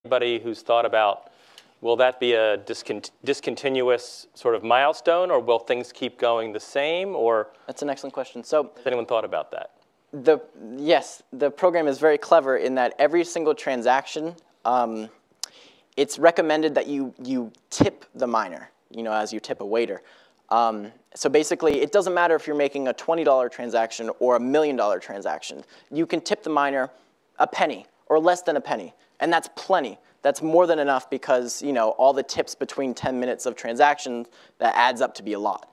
Anybody who's thought about, will that be a discontinuous sort of milestone, or will things keep going the same? Or that's an excellent question. So, has anyone thought about that? Yes, the program is very clever in that every single transaction, it's recommended that you tip the miner, as you tip a waiter. So basically, it doesn't matter if you're making a $20 transaction or a $1 million transaction. You can tip the miner a penny or less than a penny, and that's plenty. That's more than enough because all the tips between 10 minutes of transactions, that adds up to be a lot.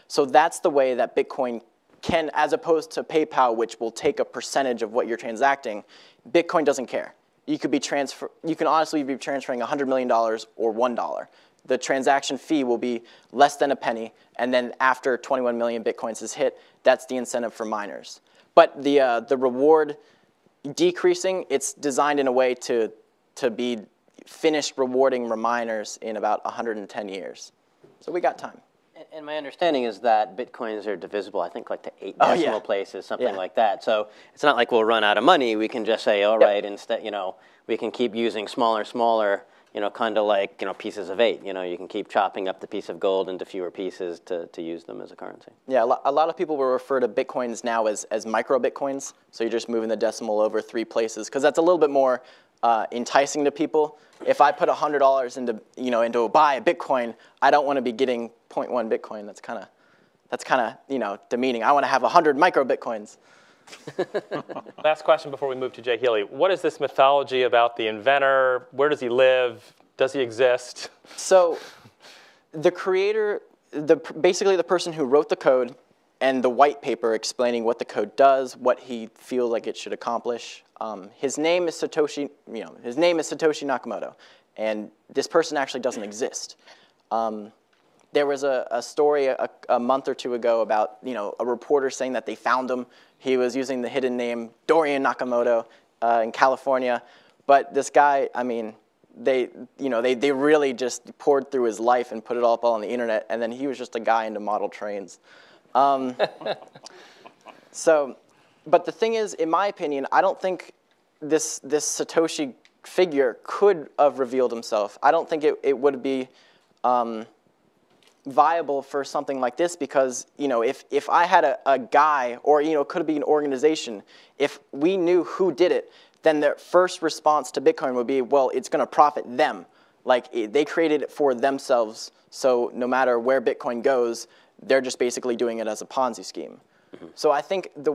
So that's the way that Bitcoin can, as opposed to PayPal, which will take a percentage of what you're transacting, Bitcoin doesn't care. You can honestly be transferring $100 million or $1. The transaction fee will be less than a penny, and then after 21 million Bitcoins is hit, that's the incentive for miners. But the reward decreasing, it's designed in a way to be finished rewarding miners in about 110 years. So we got time. And my understanding is that Bitcoins are divisible, I think, like to 8 decimal places, something like that. So it's not like we'll run out of money. We can just say, all right, instead, we can keep using smaller, kind of like, pieces of 8. You can keep chopping up the piece of gold into fewer pieces to use them as a currency. Yeah, a lot of people will refer to Bitcoins now as micro Bitcoins. So you're just moving the decimal over 3 places, because that's a little bit more enticing to people. If I put $100 into buy a Bitcoin, I don't want to be getting 0.1 Bitcoin. That's kind of demeaning. I want to have 100 micro Bitcoins. Last question before we move to Jay Healy. What is this mythology about the inventor? Where does he live? Does he exist? So the creator, basically the person who wrote the code and the white paper explaining what the code does, what he feels like it should accomplish. His name is Satoshi. His name is Satoshi Nakamoto, and this person actually doesn't exist. There was a story a month or two ago about a reporter saying that they found him. He was using the hidden name Dorian Nakamoto in California, but this guy, they really just poured through his life and put it all up on the internet, and then he was just a guy into model trains. But the thing is, in my opinion, I don't think this Satoshi figure could have revealed himself. I don't think it would be viable for something like this, because if I had a guy, or could be an organization, if we knew who did it, then their first response to Bitcoin would be, well, it's going to profit them. Like, they created it for themselves, so no matter where Bitcoin goes, they're just basically doing it as a Ponzi scheme. So I think the